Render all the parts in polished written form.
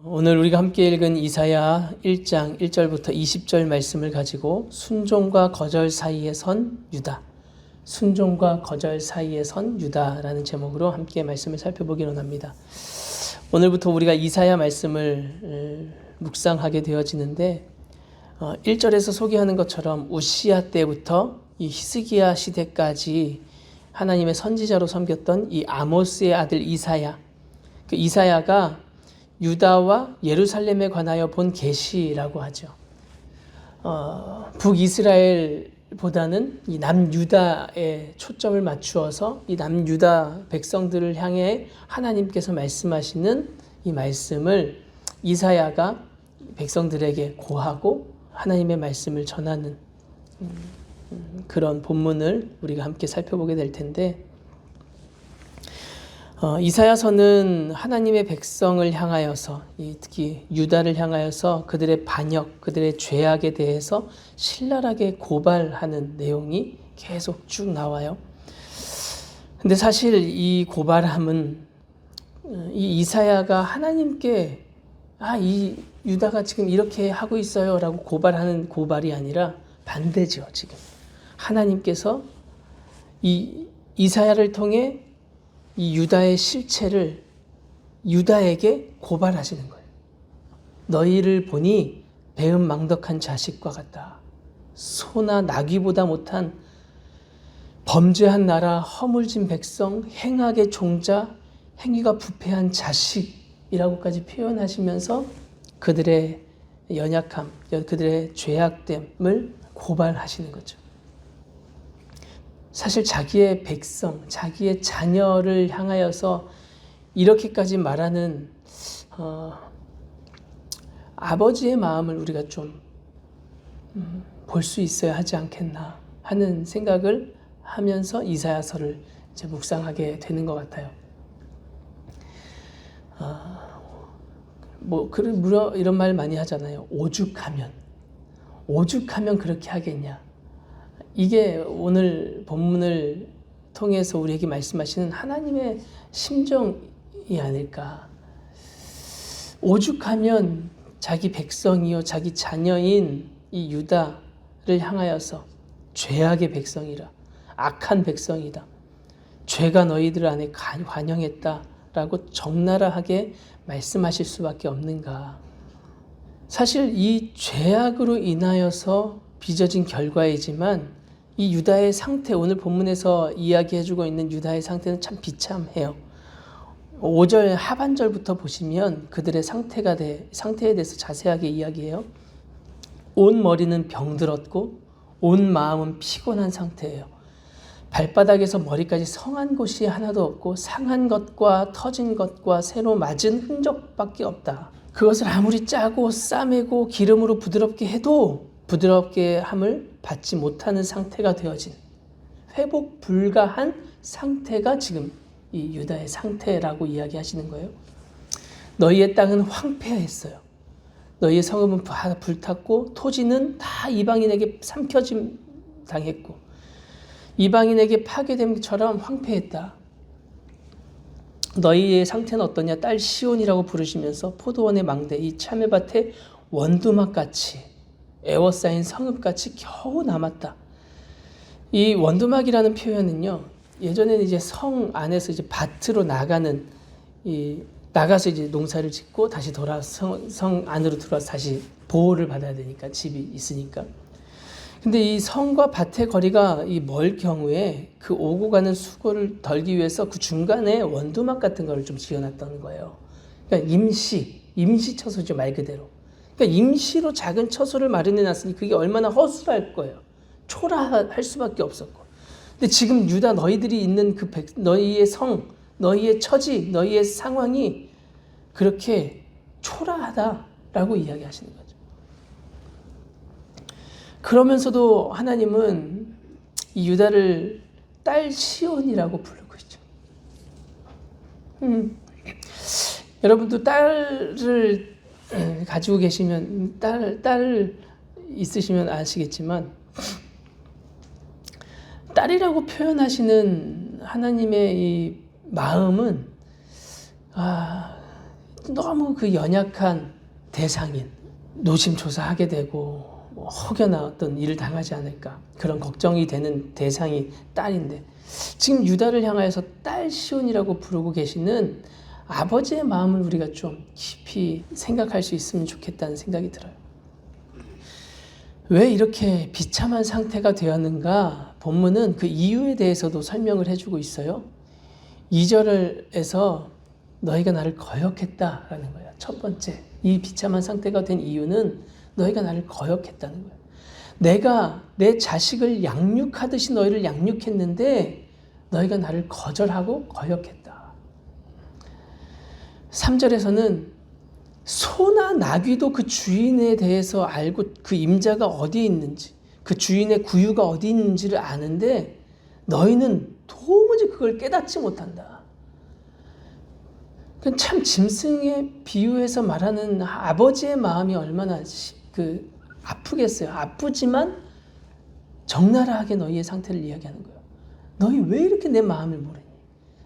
오늘 우리가 함께 읽은 이사야 1장 1절부터 20절 말씀을 가지고 순종과 거절 사이에 선 유다, 순종과 거절 사이에 선 유다라는 제목으로 함께 말씀을 살펴보기로 합니다. 오늘부터 우리가 이사야 말씀을 묵상하게 되어지는데 1절에서 소개하는 것처럼 우시야 때부터 이 히스기야 시대까지 하나님의 선지자로 섬겼던 이 아모스의 아들 이사야, 그 이사야가 유다와 예루살렘에 관하여 본 계시라고 하죠. 북이스라엘보다는 이 남유다에 초점을 맞추어서 이 남유다 백성들을 향해 하나님께서 말씀하시는 이 말씀을 이사야가 백성들에게 고하고 하나님의 말씀을 전하는 그런 본문을 우리가 함께 살펴보게 될 텐데, 이사야서는 하나님의 백성을 향하여서, 특히 유다를 향하여서 그들의 반역, 그들의 죄악에 대해서 신랄하게 고발하는 내용이 계속 쭉 나와요. 근데 사실 이 고발함은 이 이사야가 하나님께 이 유다가 지금 이렇게 하고 있어요 라고 고발하는 고발이 아니라 반대죠. 지금 하나님께서 이 이사야를 통해 이 유다의 실체를 유다에게 고발하시는 거예요. 너희를 보니 배은망덕한 자식과 같다. 소나 나귀보다 못한 범죄한 나라, 허물진 백성, 행악의 종자, 행위가 부패한 자식이라고까지 표현하시면서 그들의 연약함, 그들의 죄악됨을 고발하시는 거죠. 사실 자기의 백성, 자기의 자녀를 향하여서 이렇게까지 말하는 아버지의 마음을 우리가 좀 볼 수 있어야 하지 않겠나 하는 생각을 하면서 이사야서를 이제 묵상하게 되는 것 같아요. 이런 말 많이 하잖아요. 오죽하면 그렇게 하겠냐. 이게 오늘 본문을 통해서 우리에게 말씀하시는 하나님의 심정이 아닐까. 오죽하면 자기 백성이요, 자기 자녀인 이 유다를 향하여서 죄악의 백성이라, 악한 백성이다, 죄가 너희들 안에 관영했다라고 적나라하게 말씀하실 수밖에 없는가. 사실 이 죄악으로 인하여서 빚어진 결과이지만 이 유다의 상태, 오늘 본문에서 이야기해주고 있는 유다의 상태는 참 비참해요. 5절 하반절부터 보시면 그들의 상태에 대해서 자세하게 이야기해요. 온 머리는 병들었고 온 마음은 피곤한 상태예요. 발바닥에서 머리까지 성한 곳이 하나도 없고 상한 것과 터진 것과 새로 맞은 흔적밖에 없다. 그것을 아무리 짜고 싸매고 기름으로 부드럽게 해도 부드럽게 함을 받지 못하는 상태가 되어진, 회복 불가한 상태가 지금 이 유다의 상태라고 이야기하시는 거예요. 너희의 땅은 황폐했어요. 너희의 성읍은 불탔고 토지는 다 이방인에게 삼켜짐 당했고 이방인에게 파괴된 것처럼 황폐했다. 너희의 상태는 어떠냐? 딸 시온이라고 부르시면서 포도원의 망대, 이 참외밭의 원두막같이 에워싸인 성읍같이 겨우 남았다. 이 원두막이라는 표현은요, 예전에는 이제 성 안에서 이제 밭으로 나가서 이제 농사를 짓고 다시 성 안으로 들어와서 다시 보호를 받아야 되니까, 집이 있으니까. 근데 이 성과 밭의 거리가 멀 경우에 그 오고 가는 수고를 덜기 위해서 그 중간에 원두막 같은 걸 좀 지어놨다는 거예요. 그러니까 임시 처소죠, 말 그대로. 그러니까 임시로 작은 처소를 마련해 놨으니 그게 얼마나 허술할 거예요. 초라할 수밖에 없었고. 근데 지금 유다 너희들이 있는 너희의 성, 너희의 처지, 너희의 상황이 그렇게 초라하다라고 이야기하시는 거죠. 그러면서도 하나님은 이 유다를 딸 시온이라고 부르고 있죠. 여러분도 딸을 가지고 계시면, 딸을 있으시면 아시겠지만, 딸이라고 표현하시는 하나님의 이 마음은 너무 그 연약한 대상인 노심초사하게 되고 혹여나 어떤 일을 당하지 않을까 그런 걱정이 되는 대상이 딸인데 지금 유다를 향하여서 딸 시온이라고 부르고 계시는 아버지의 마음을 우리가 좀 깊이 생각할 수 있으면 좋겠다는 생각이 들어요. 왜 이렇게 비참한 상태가 되었는가? 본문은 그 이유에 대해서도 설명을 해주고 있어요. 2절에서 너희가 나를 거역했다라는 거야. 첫 번째, 이 비참한 상태가 된 이유는 너희가 나를 거역했다는 거야. 내가 내 자식을 양육하듯이 너희를 양육했는데 너희가 나를 거절하고 거역했다. 3절에서는 소나 나귀도 그 주인에 대해서 알고 그 임자가 어디에 있는지 그 주인의 구유가 어디 있는지를 아는데 너희는 도무지 그걸 깨닫지 못한다. 참 짐승에 비유해서 말하는 아버지의 마음이 얼마나 아프겠어요. 아프지만 적나라하게 너희의 상태를 이야기하는 거예요. 너희 왜 이렇게 내 마음을 모르니?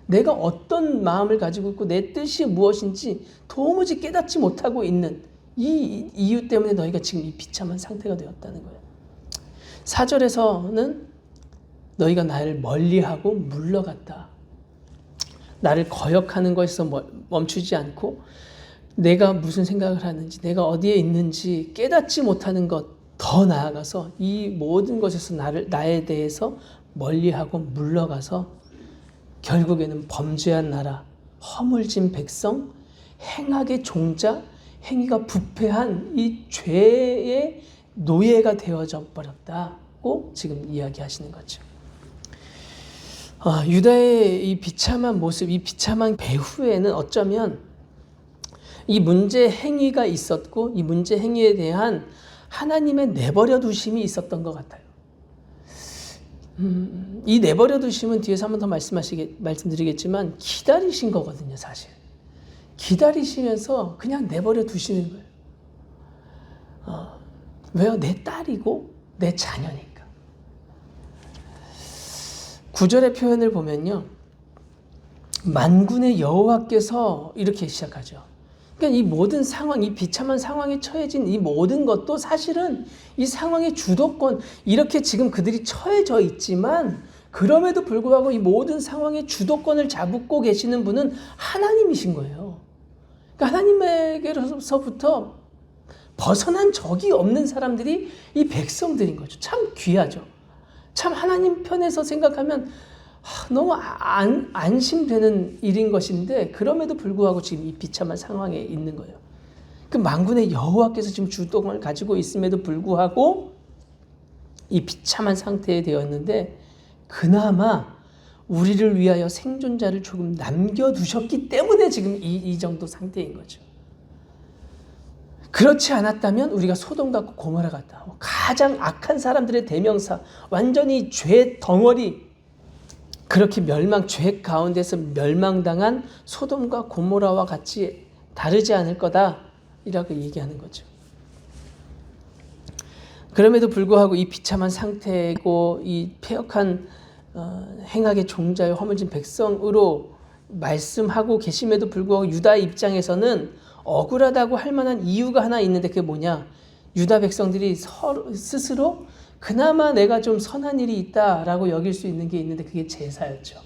내가 어떤 마음을 가지고 있고 내 뜻이 무엇인지 도무지 깨닫지 못하고 있는 이 이유 때문에 너희가 지금 이 비참한 상태가 되었다는 거예요. 4절에서는 너희가 나를 멀리하고 물러갔다. 나를 거역하는 것에서 멈추지 않고 내가 무슨 생각을 하는지 내가 어디에 있는지 깨닫지 못하는 것 더 나아가서 이 모든 것에서 나에 대해서 멀리하고 물러가서 결국에는 범죄한 나라, 허물진 백성, 행악의 종자, 행위가 부패한 이 죄의 노예가 되어져 버렸다고 지금 이야기하시는 거죠. 유다의 이 비참한 모습, 이 비참한 배후에는 어쩌면 이 문제 행위가 있었고 이 문제 행위에 대한 하나님의 내버려 두심이 있었던 것 같아요. 이 내버려 두심은 뒤에서 한 번 더 말씀드리겠지만 기다리신 거거든요, 사실. 기다리시면서 그냥 내버려 두시는 거예요. 왜요? 내 딸이고 내 자녀니까. 9절의 표현을 보면요. 만군의 여호와께서 이렇게 시작하죠. 그러니까 이 모든 상황, 이 비참한 상황에 처해진 이 모든 것도 사실은 이 상황의 주도권, 이렇게 지금 그들이 처해져 있지만 그럼에도 불구하고 이 모든 상황의 주도권을 잡고 계시는 분은 하나님이신 거예요. 그러니까 하나님에게로서부터 벗어난 적이 없는 사람들이 이 백성들인 거죠. 참 귀하죠. 참 하나님 편에서 생각하면 너무 안심되는 일인 것인데 그럼에도 불구하고 지금 이 비참한 상황에 있는 거예요. 그 만군의 여호와께서 지금 주도권을 가지고 있음에도 불구하고 이 비참한 상태에 되었는데 그나마 우리를 위하여 생존자를 조금 남겨두셨기 때문에 지금 이 정도 상태인 거죠. 그렇지 않았다면 우리가 소돔과 고모라 같다. 가장 악한 사람들의 대명사, 완전히 죄 덩어리, 그렇게 죄 가운데서 멸망당한 소돔과 고모라와 같이 다르지 않을 거다 이라고 얘기하는 거죠. 그럼에도 불구하고 이 비참한 상태고 이 패역한 행악의 종자의 허물진 백성으로 말씀하고 계심에도 불구하고 유다 입장에서는 억울하다고 할 만한 이유가 하나 있는데 그게 뭐냐? 유다 백성들이 스스로 그나마 내가 좀 선한 일이 있다라고 여길 수 있는 게 있는데 그게 제사였죠.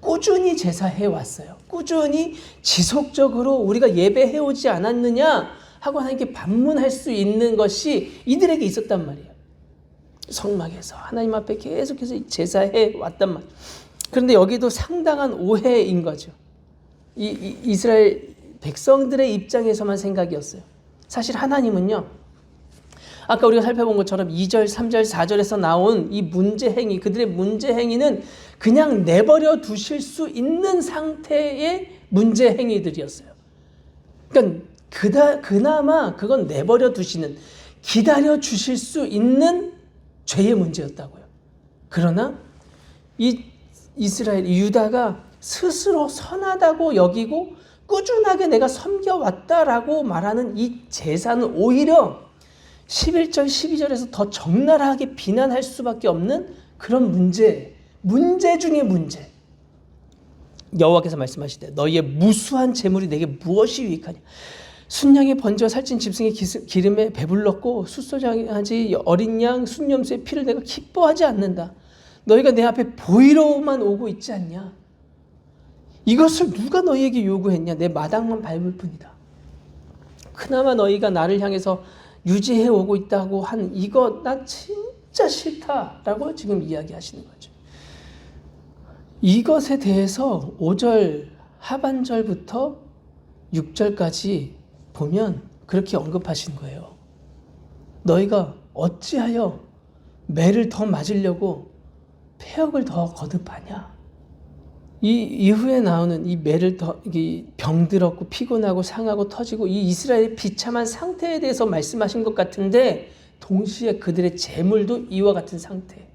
꾸준히 제사해 왔어요. 꾸준히 지속적으로 우리가 예배해오지 않았느냐 하고 하나님께 반문할 수 있는 것이 이들에게 있었단 말이에요. 성막에서 하나님 앞에 계속해서 제사해 왔단 말이에요. 그런데 여기도 상당한 오해인 거죠. 이스라엘 백성들의 입장에서만 생각이었어요. 사실 하나님은요. 아까 우리가 살펴본 것처럼 2절, 3절, 4절에서 나온 이 문제 행위, 그들의 문제 행위는 그냥 내버려 두실 수 있는 상태의 문제 행위들이었어요. 그러니까 그나마 그건 내버려 두시는, 기다려 주실 수 있는 죄의 문제였다고요. 그러나 이 이스라엘, 유다가 스스로 선하다고 여기고 꾸준하게 내가 섬겨왔다라고 말하는 이 제사는 오히려 11절, 12절에서 더 적나라하게 비난할 수밖에 없는 그런 문제 중의 문제. 여호와께서 말씀하시되 너희의 무수한 재물이 내게 무엇이 유익하냐. 순양의 번제와 살찐 짐승의 기름에 배불렀고 숫소장하지 어린 양 순염소의 피를 내가 기뻐하지 않는다. 너희가 내 앞에 보이러만 오고 있지 않냐. 이것을 누가 너희에게 요구했냐. 내 마당만 밟을 뿐이다. 그나마 너희가 나를 향해서 유지해 오고 있다고 한 이거 나 진짜 싫다라고 지금 이야기하시는 거죠. 이것에 대해서 5절 하반절부터 6절까지 보면 그렇게 언급하신 거예요. 너희가 어찌하여 매를 더 맞으려고 폐역을 더 거듭하냐. 이 이후에 나오는 이 매를 더 병들었고 피곤하고 상하고 터지고 이 이스라엘의 비참한 상태에 대해서 말씀하신 것 같은데 동시에 그들의 재물도 이와 같은 상태,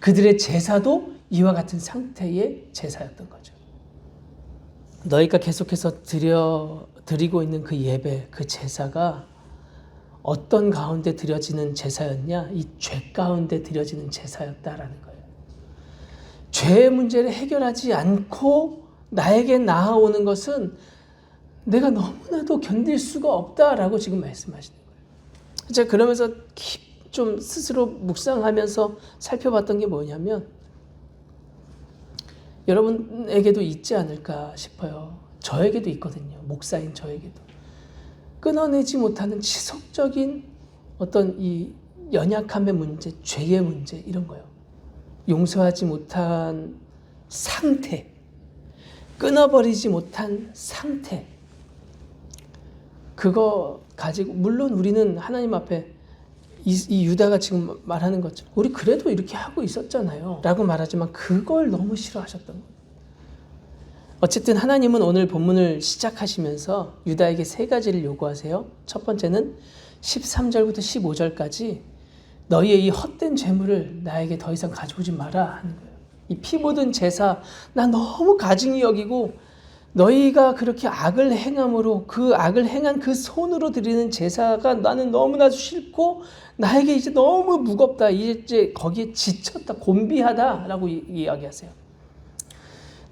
그들의 제사도 이와 같은 상태의 제사였던 거죠. 너희가 계속해서 드리고 있는 그 예배, 그 제사가 어떤 가운데 드려지는 제사였냐? 이 죄 가운데 드려지는 제사였다라는 거예요. 죄의 문제를 해결하지 않고 나에게 나아오는 것은 내가 너무나도 견딜 수가 없다라고 지금 말씀하시는 거예요. 제가 그러면서 좀 스스로 묵상하면서 살펴봤던 게 뭐냐면 여러분에게도 있지 않을까 싶어요. 저에게도 있거든요. 목사인 저에게도. 끊어내지 못하는 지속적인 어떤 이 연약함의 문제, 죄의 문제 이런 거요. 용서하지 못한 상태, 끊어버리지 못한 상태. 그거 가지고 물론 우리는 하나님 앞에 이 유다가 지금 말하는 것처럼 우리 그래도 이렇게 하고 있었잖아요 라고 말하지만 그걸 너무 싫어하셨던 거예요. 어쨌든 하나님은 오늘 본문을 시작하시면서 유다에게 3가지를 요구하세요. 첫 번째는 13절부터 15절까지 너희의 이 헛된 재물을 나에게 더 이상 가져오지 마라 하는 거예요. 이 피 묻은 제사 나 너무 가증히 여기고 너희가 그렇게 악을 행함으로 그 악을 행한 그 손으로 드리는 제사가 나는 너무나 싫고 나에게 이제 너무 무겁다. 이제 거기에 지쳤다. 곤비하다라고 이야기하세요.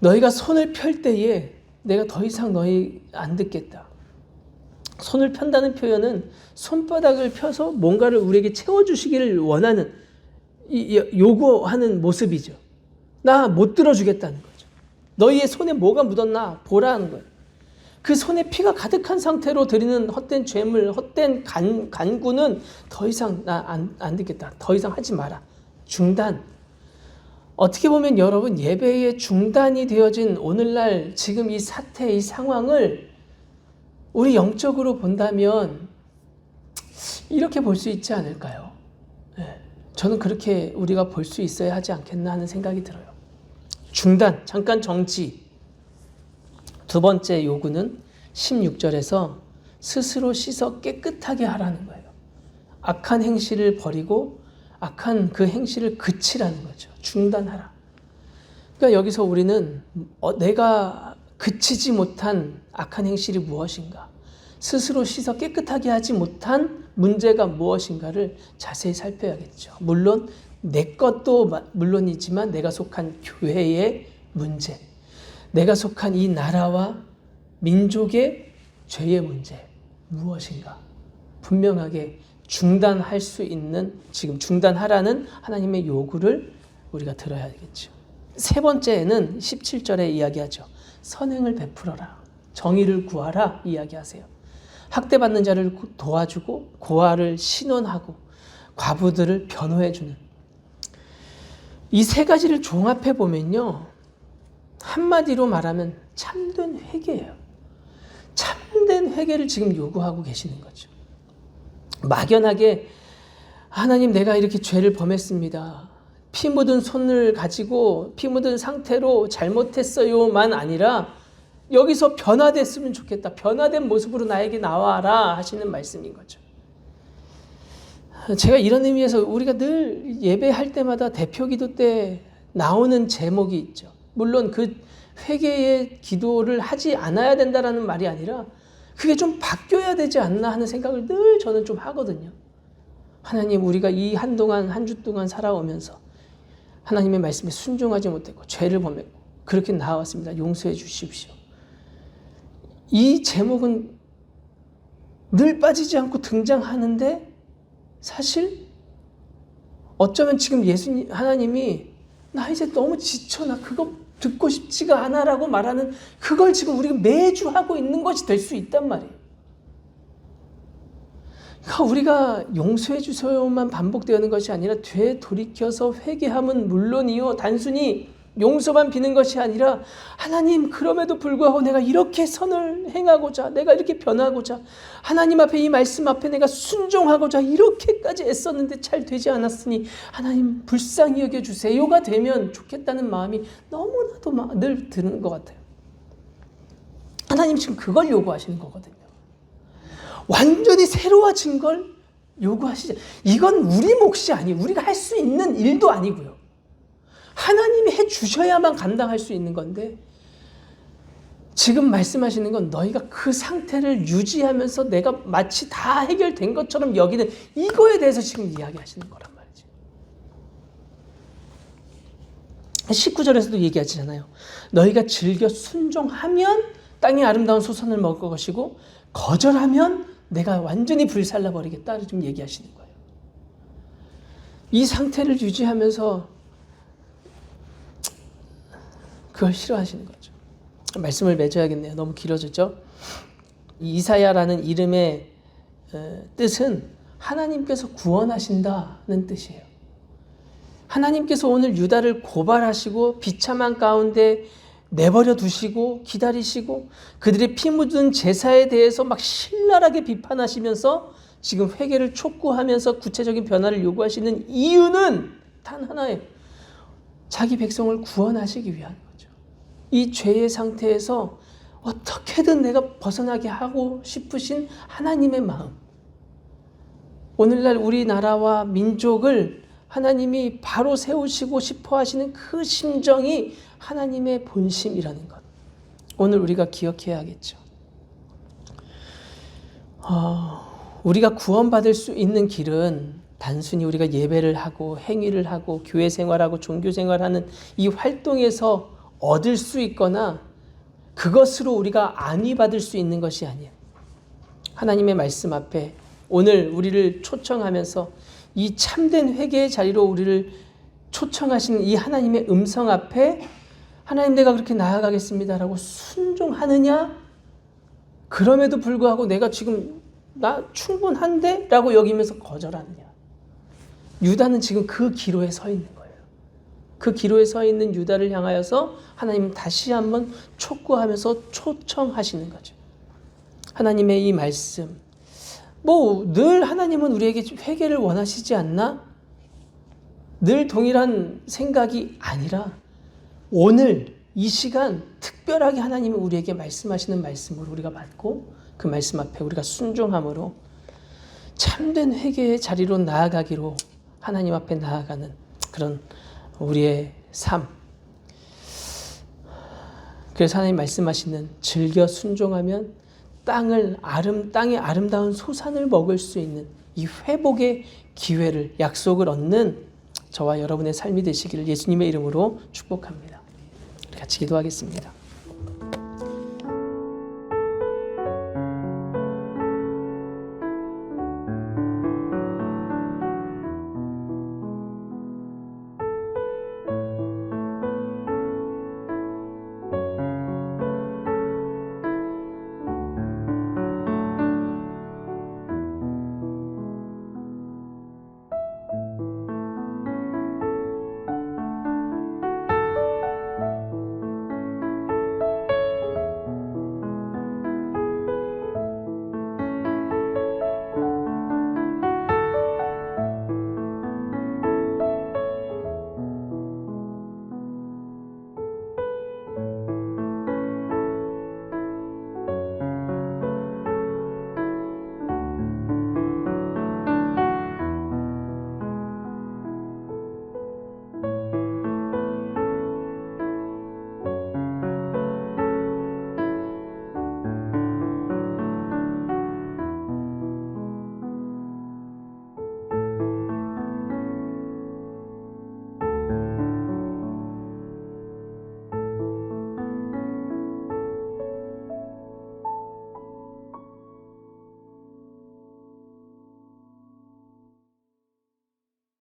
너희가 손을 펼 때에 내가 더 이상 너희 안 듣겠다. 손을 편다는 표현은 손바닥을 펴서 뭔가를 우리에게 채워주시기를 원하는 요구하는 모습이죠. 나 못 들어주겠다는 거죠. 너희의 손에 뭐가 묻었나 보라는 거예요. 그 손에 피가 가득한 상태로 드리는 헛된 죄물, 헛된 간구는 더 이상 나 안 듣겠다. 더 이상 하지 마라. 중단. 어떻게 보면 여러분 예배의 중단이 되어진 오늘날 지금 이 사태, 이 상황을 우리 영적으로 본다면 이렇게 볼 수 있지 않을까요? 네. 저는 그렇게 우리가 볼 수 있어야 하지 않겠나 하는 생각이 들어요. 중단, 잠깐 정지. 두 번째 요구는 16절에서 스스로 씻어 깨끗하게 하라는 거예요. 악한 행실을 버리고 악한 그 행실을 그치라는 거죠. 중단하라. 그러니까 여기서 우리는 내가 그치지 못한 악한 행실이 무엇인가, 스스로 씻어 깨끗하게 하지 못한 문제가 무엇인가를 자세히 살펴야겠죠. 물론 내 것도 물론이지만 내가 속한 교회의 문제, 내가 속한 이 나라와 민족의 죄의 문제 무엇인가 분명하게 중단할 수 있는, 지금 중단하라는 하나님의 요구를 우리가 들어야겠죠. 세 번째는 17절에 이야기하죠. 선행을 베풀어라. 정의를 구하라 이야기하세요. 학대받는 자를 도와주고 고아를 신원하고 과부들을 변호해주는 이 3가지를 종합해 보면요. 한마디로 말하면 참된 회개예요. 참된 회개를 지금 요구하고 계시는 거죠. 막연하게 하나님 내가 이렇게 죄를 범했습니다. 피 묻은 손을 가지고 피 묻은 상태로 잘못했어요만 아니라 여기서 변화됐으면 좋겠다. 변화된 모습으로 나에게 나와라 하시는 말씀인 거죠. 제가 이런 의미에서 우리가 늘 예배할 때마다 대표기도 때 나오는 제목이 있죠. 물론 그 회개의 기도를 하지 않아야 된다라는 말이 아니라 그게 좀 바뀌어야 되지 않나 하는 생각을 늘 저는 좀 하거든요. 하나님 우리가 이 한동안 한 주 동안 살아오면서 하나님의 말씀에 순종하지 못했고 죄를 범했고 그렇게 나왔습니다. 용서해 주십시오. 이 제목은 늘 빠지지 않고 등장하는데 사실 어쩌면 지금 하나님이 나 이제 너무 지쳐, 나 그거 듣고 싶지가 않아라고 말하는 그걸 지금 우리가 매주 하고 있는 것이 될 수 있단 말이에요. 그러니까 우리가 용서해 주세요만 반복되는 것이 아니라 되돌이켜서 회개함은 물론이요, 단순히 용서만 비는 것이 아니라 하나님, 그럼에도 불구하고 내가 이렇게 선을 행하고자, 내가 이렇게 변하고자, 하나님 앞에 이 말씀 앞에 내가 순종하고자 이렇게까지 애썼는데 잘 되지 않았으니 하나님 불쌍히 여겨주세요가 되면 좋겠다는 마음이 너무나도 늘 드는 것 같아요. 하나님 지금 그걸 요구하시는 거거든요. 완전히 새로워진 걸 요구하시죠. 이건 우리 몫이 아니에요. 우리가 할 수 있는 일도 아니고요. 하나님이 해주셔야만 감당할 수 있는 건데 지금 말씀하시는 건 너희가 그 상태를 유지하면서 내가 마치 다 해결된 것처럼 여기는 이거에 대해서 지금 이야기하시는 거란 말이죠. 19절에서도 얘기하잖아요. 너희가 즐겨 순종하면 땅의 아름다운 소선을 먹을 것이고 거절하면 내가 완전히 불살라버리겠다 좀 얘기하시는 거예요. 이 상태를 유지하면서 그걸 싫어하시는 거죠. 말씀을 맺어야겠네요. 너무 길어졌죠. 이사야라는 이름의 뜻은 하나님께서 구원하신다는 뜻이에요. 하나님께서 오늘 유다를 고발하시고 비참한 가운데 내버려 두시고 기다리시고 그들의 피 묻은 제사에 대해서 막 신랄하게 비판하시면서 지금 회개를 촉구하면서 구체적인 변화를 요구하시는 이유는 단 하나예요. 자기 백성을 구원하시기 위한 거죠. 이 죄의 상태에서 어떻게든 내가 벗어나게 하고 싶으신 하나님의 마음. 오늘날 우리나라와 민족을 하나님이 바로 세우시고 싶어 하시는 그 심정이 하나님의 본심이라는 것. 오늘 우리가 기억해야겠죠. 우리가 구원받을 수 있는 길은 단순히 우리가 예배를 하고 행위를 하고 교회 생활하고 종교 생활하는 이 활동에서 얻을 수 있거나 그것으로 우리가 안위받을 수 있는 것이 아니에요. 하나님의 말씀 앞에 오늘 우리를 초청하면서 이 참된 회개의 자리로 우리를 초청하시는 이 하나님의 음성 앞에 하나님 내가 그렇게 나아가겠습니다라고 순종하느냐, 그럼에도 불구하고 내가 지금 나 충분한데? 라고 여기면서 거절하느냐. 유다는 지금 그 기로에 서 있는 거예요. 그 기로에 서 있는 유다를 향하여서 하나님은 다시 한번 촉구하면서 초청하시는 거죠. 하나님의 이 말씀, 늘 하나님은 우리에게 회개를 원하시지 않나? 늘 동일한 생각이 아니라 오늘 이 시간 특별하게 하나님은 우리에게 말씀하시는 말씀으로 우리가 받고 그 말씀 앞에 우리가 순종함으로 참된 회개의 자리로 나아가기로 하나님 앞에 나아가는 그런 우리의 삶. 그래서 하나님 말씀하시는 즐겨 순종하면 땅의 아름다운 소산을 먹을 수 있는 이 회복의 기회를, 약속을 얻는 저와 여러분의 삶이 되시기를 예수님의 이름으로 축복합니다. 같이 기도하겠습니다.